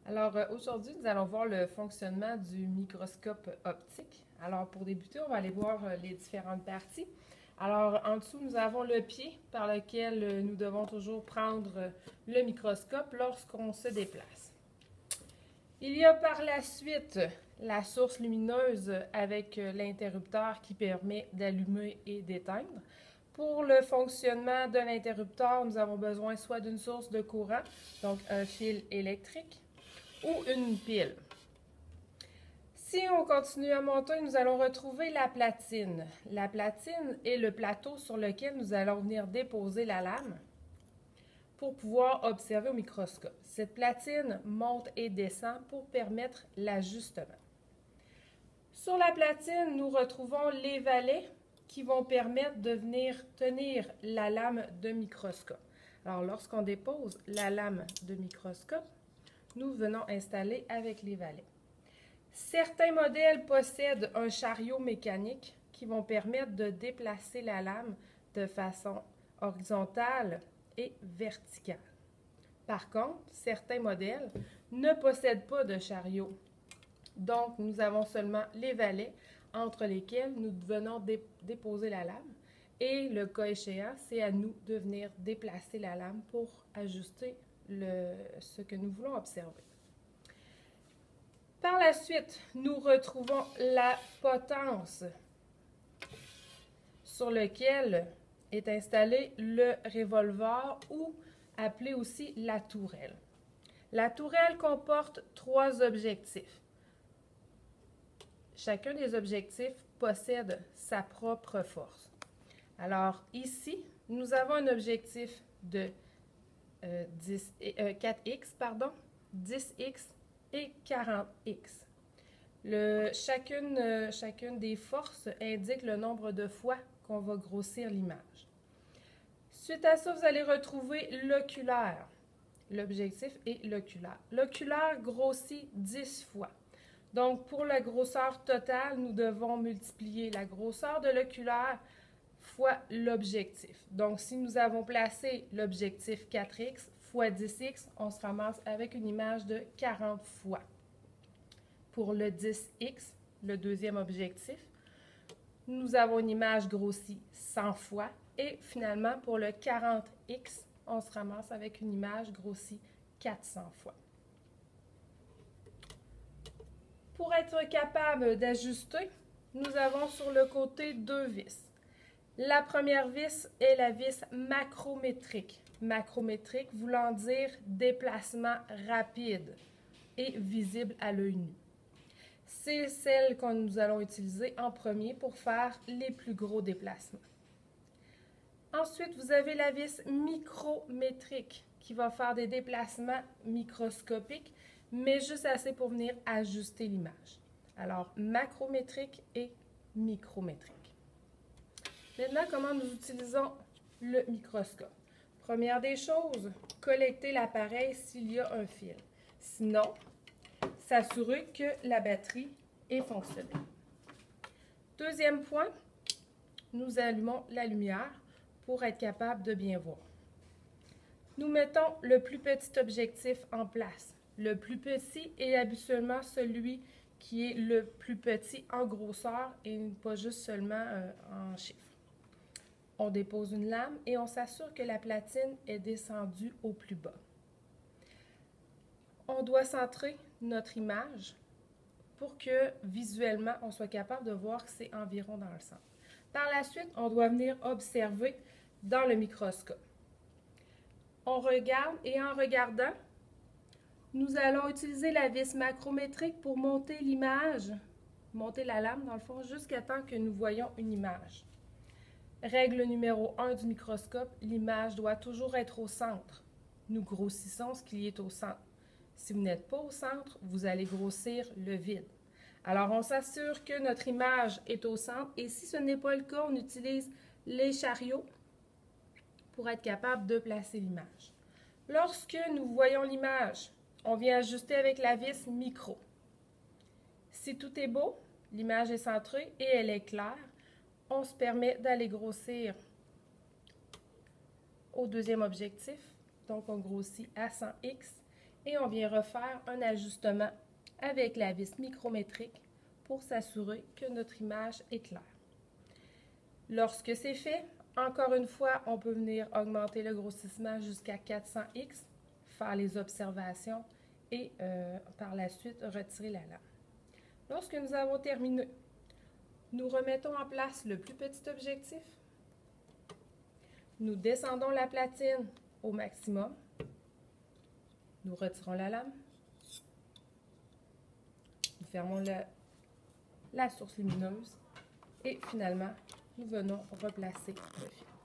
Alors aujourd'hui, nous allons voir le fonctionnement du microscope optique. Alors pour débuter, on va aller voir les différentes parties. Alors en dessous, nous avons le pied par lequel nous devons toujours prendre le microscope lorsqu'on se déplace. Il y a par la suite la source lumineuse avec l'interrupteur qui permet d'allumer et d'éteindre. Pour le fonctionnement de l'interrupteur, nous avons besoin soit d'une source de courant, donc un fil électrique, ou une pile. Si on continue à monter, nous allons retrouver la platine. La platine est le plateau sur lequel nous allons venir déposer la lame pour pouvoir observer au microscope. Cette platine monte et descend pour permettre l'ajustement. Sur la platine, nous retrouvons les valets qui vont permettre de venir tenir la lame de microscope. Alors, lorsqu'on dépose la lame de microscope, nous venons installer avec les valets. Certains modèles possèdent un chariot mécanique qui vont permettre de déplacer la lame de façon horizontale et verticale. Par contre, certains modèles ne possèdent pas de chariot. Donc, nous avons seulement les valets entre lesquels nous venons déposer la lame. Et le cas échéant, c'est à nous de venir déplacer la lame pour ajuster ce que nous voulons observer. Par la suite, nous retrouvons la potence sur lequel est installé le revolver ou appelé aussi la tourelle. La tourelle comporte 3 objectifs. Chacun des objectifs possède sa propre force. Alors ici, nous avons un objectif de 4x, 10x et 40x. Chacune des forces indique le nombre de fois qu'on va grossir l'image. Suite à ça, vous allez retrouver l'oculaire. L'objectif est l'oculaire. L'oculaire grossit 10 fois. Donc, pour la grosseur totale, nous devons multiplier la grosseur de l'oculaire fois l'objectif. Donc, si nous avons placé l'objectif 4x fois 10x, on se ramasse avec une image de 40 fois. Pour le 10x, le deuxième objectif, nous avons une image grossie 100 fois. Et finalement, pour le 40x, on se ramasse avec une image grossie 400 fois. Pour être capable d'ajuster, nous avons sur le côté 2 vis. La première vis est la vis macrométrique. Macrométrique voulant dire déplacement rapide et visible à l'œil nu. C'est celle que nous allons utiliser en premier pour faire les plus gros déplacements. Ensuite, vous avez la vis micrométrique qui va faire des déplacements microscopiques, mais juste assez pour venir ajuster l'image. Alors, macrométrique et micrométrique. Maintenant, comment nous utilisons le microscope? Première des choses, collecter l'appareil s'il y a un fil. Sinon, s'assurer que la batterie est fonctionnelle. Deuxième point, nous allumons la lumière pour être capable de bien voir. Nous mettons le plus petit objectif en place. Le plus petit est habituellement celui qui est le plus petit en grosseur et pas juste seulement en chiffres. On dépose une lame et on s'assure que la platine est descendue au plus bas. On doit centrer notre image pour que visuellement on soit capable de voir que c'est environ dans le centre. Par la suite, on doit venir observer dans le microscope. On regarde et en regardant, nous allons utiliser la vis macrométrique pour monter l'image, monter la lame dans le fond, jusqu'à temps que nous voyons une image. Règle numéro 1 du microscope, l'image doit toujours être au centre. Nous grossissons ce qui est au centre. Si vous n'êtes pas au centre, vous allez grossir le vide. Alors, on s'assure que notre image est au centre et si ce n'est pas le cas, on utilise les chariots pour être capable de placer l'image. Lorsque nous voyons l'image, on vient ajuster avec la vis micro. Si tout est beau, l'image est centrée et elle est claire, on se permet d'aller grossir au deuxième objectif. Donc, on grossit à 100x et on vient refaire un ajustement avec la vis micrométrique pour s'assurer que notre image est claire. Lorsque c'est fait, encore une fois, on peut venir augmenter le grossissement jusqu'à 400x, faire les observations et par la suite retirer la lame. Lorsque nous avons terminé, nous remettons en place le plus petit objectif. Nous descendons la platine au maximum. Nous retirons la lame. Nous fermons la source lumineuse. Et finalement, nous venons replacer le film.